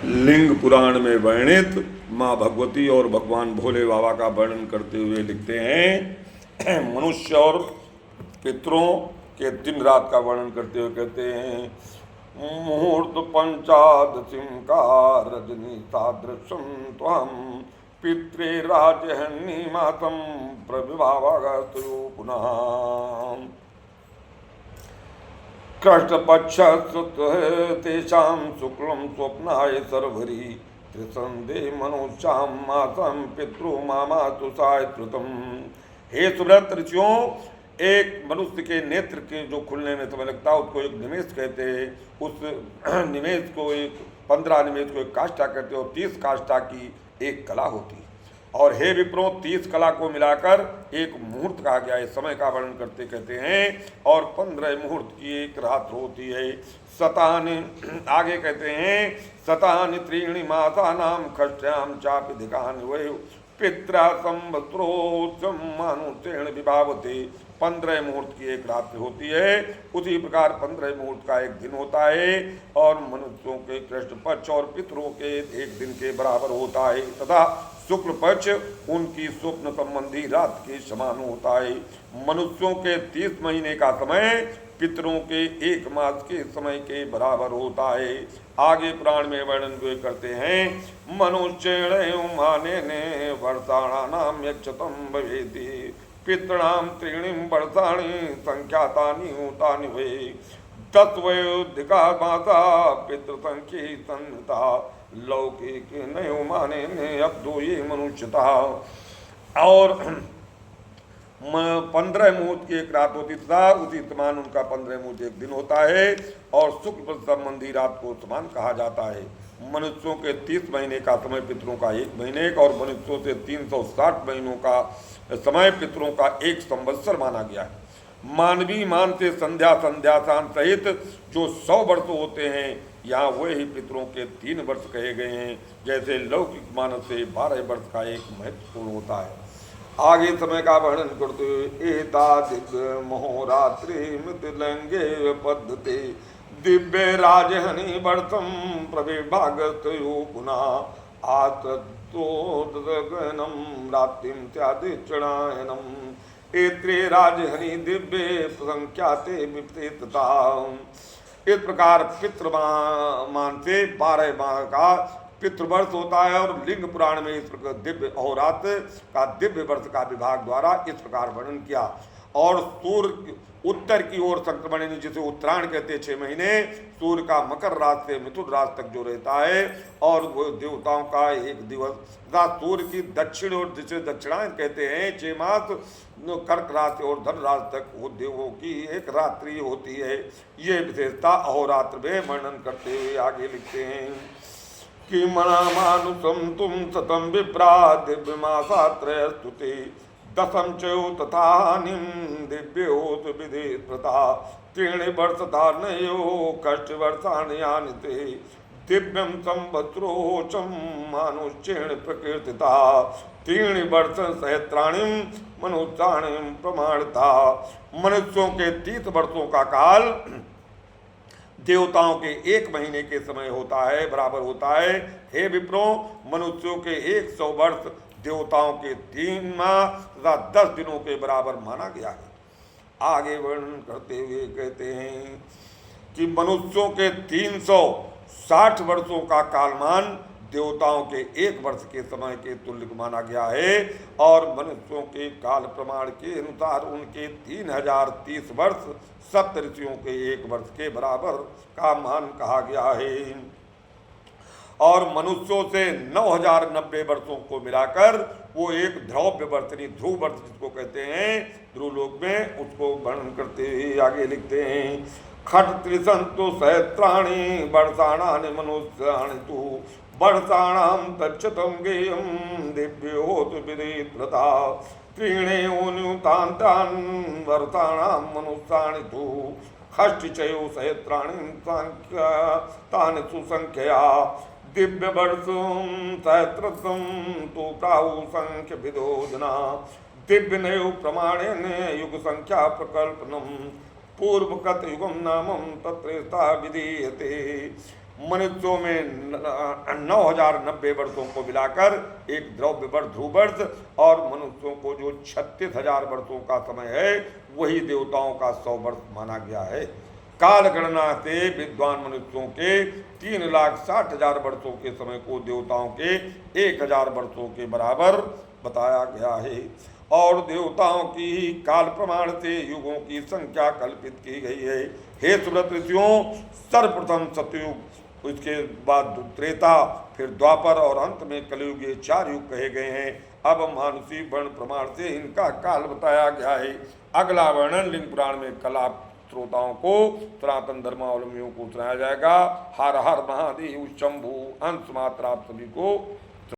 लिंग पुराण में वर्णित माँ भगवती और भगवान भोले बाबा का वर्णन करते हुए लिखते हैं, मनुष्य और पितरों के दिन रात का वर्णन करते हुए कहते हैं, मुहूर्त पंचादशिम का रजनी सादृशम त्वम पित्रे राजहन्नी मातम प्रविभावागतयो पुनः कृष्णपक्ष तेषां शुक्लं स्वप्नाय सर्वरी त्रिसंदे मनुष्याम मासम पितृ मामातु सायत्रुतम। हे सुव्रत ऋषियों, एक मनुष्य के नेत्र के जो खुलने में समय लगता है उसको एक निमेष कहते हैं। उस निमेष को एक 15 निमेष को एक काष्ठा कहते हैं और 30 काष्ठा की एक कला होती है। और हे विप्रो, 30 कला को मिलाकर एक मुहूर्त कहा गया है, समय का वर्णन करते कहते हैं। और 15 मुहूर्त की एक रात होती है। शतानि, आगे कहते हैं, शतानि त्रीणि मासानां खष्ट्याम चापिधिकानि वै पित्रा संवत्सरोत्सव मानुषेण विभावते। 15 मुहूर्त की एक रात्रि होती है, उसी प्रकार 15 मुहूर्त का एक दिन होता है और मनुष्यों के कृष्ण पक्ष और पितरों के एक दिन के बराबर होता है तथा शुक्ल पक्ष उनकी स्वप्न संबंधी रात के समान होता है। मनुष्यों के 30 महीने का समय पितरों के 1 मास के समय के बराबर होता है। आगे पुराण में वर्णन वे करते हैं, मनुष्येण मानेने वर्षाणानाम यक्षतम भवेति पितॄणाम त्रीणि वर्षाणि संख्यातानि उतानि वे 10 वयोधिका मासा पितृसंख्ये संहिता लौकिक नयो माने ने अब दो ये मनुष्यता। और 15 मुहूर्त की एक रात होती तथा उसी समान उनका 15 मुहूर्त एक दिन होता है और शुक्ल संबंधी रात को समान कहा जाता है। मनुष्यों के 30 महीने का समय पितरों का 1 महीने और मनुष्यों से 360 महीनों का समय पितरों का 1 संवत्सर माना गया है। मानवीय मान से संध्या संध्यासान सहित जो 100 वर्ष होते हैं, यहाँ वही पितरों के 3 वर्ष कहे गए हैं, जैसे लौकिक मानस से 12 वर्ष का एक महत्वपूर्ण होता है। आगे समय का वर्णन करते हुए, एता दिव्य महोरात्रि मृतलंगे पद्धति दिव्य राजहनि वर्षम प्रविभागतयो पुनः आतोदगनम रात्रिम त्यादिचणायनम एत्रे राजहनि दिव्य संख्याते विपरीतता। इस प्रकार पितृमान से 12 माह का पितृवर्ष होता है और लिंग पुराण में इस प्रकार दिव्य अहोरात्र का दिव्य वर्ष का विभाग द्वारा इस प्रकार वर्णन किया। और सूर्य उत्तर की ओर संक्रमण, जिसे उत्तरायण कहते हैं 6 महीने, सूर्य का मकर राशि से मिथुन राशि तक जो रहता है और वो देवताओं का एक दिवस तथा सूर्य की दक्षिण ओर जिसे दक्षिणायन कहते हैं 6 मास कर्क राशि और धन राशि तक वो देवों की एक रात्रि होती है। ये विशेषता अहोरात्र में वर्णन करते हुए आगे लिखते हैं कि मनामानुषम तुम सतम विप्रा दिव्य मासात्रय स्तुते दशम चयो तथानिम दिव्योत विधि प्रता त्रीणि वर्षधारणयो कष्ट वर्षाणि दिव्यम संवत्सरोचम मानुष्येण प्रकीर्तिता त्रीणि वर्ष सहस्राणिम मनुष्याणिम प्रमाणता। मनुष्यों के 30 वर्षों का काल देवताओं के 1 महीने के समय होता है, बराबर होता है। हे विप्रो, मनुष्यों के 100 वर्ष देवताओं के 3 माह तथा 10 दिनों के बराबर माना गया है। आगे वर्णन करते हुए कहते हैं कि मनुष्यों के 360 वर्षों का कालमान देवताओं के 1 वर्ष के समय के तुल्य माना गया है और मनुष्यों के काल प्रमाण के अनुसार उनके 3030 वर्ष सप्त ऋषियों के 1 वर्ष के बराबर का मान कहा गया है। और मनुष्यों से 9090 वर्षों को मिलाकर वो एक ध्रुव वर्षनी ध्रुव वर्ष जिसको कहते हैं ध्रुव लोक में, उसको वर्णन करते हुए आगे लिखते हैं, खट त्रिसंतु सहस्राणि वर्षाणानि मनुष्याणि तु वर्षाणाम तच्छतम गेयम दिव्योत विदित्रता त्रीणे ऊन्युतान्तान् वर्षाणाम मनुष्याणि तु षष्टिचयो सहस्राणि संख्या तानि सुसंख्यया दिव्य वर्षम सहस्रम तो प्राहु संख्य विदोजना दिव्य नयो प्रमाणेन युग संख्या प्रकल्पनम पूर्वकत युगम नामम तत्रेस्ता विधीयते। मनुष्यों में 9090 वर्षों को मिलाकर एक द्रव्य वर्ष ध्रुव वर्ष और मनुष्यों को जो 36,000 वर्षों का समय है वही देवताओं का 100 वर्ष माना गया है। काल गणना से विद्वान मनुष्यों के 3,60,000 वर्षों के समय को देवताओं के 1,000 वर्षों के बराबर बताया गया है। और देवताओं की ही काल प्रमाण से युगों की संख्या कल्पित की गई है। हे सुब्रत ऋषियों, सर्वप्रथम सतयुग, उसके बाद त्रेता, फिर द्वापर और अंत में कलयुग, ये 4 युग कहे गए हैं। अब मानुषी वर्ण प्रमाण से इनका काल बताया गया है। अगला वर्णन लिंग पुराण में कला श्रोताओं को, सनातन धर्मावलंबियों को सुनाया जाएगा। हर हर महादेव शंभु। अंश मात्र आप सभी को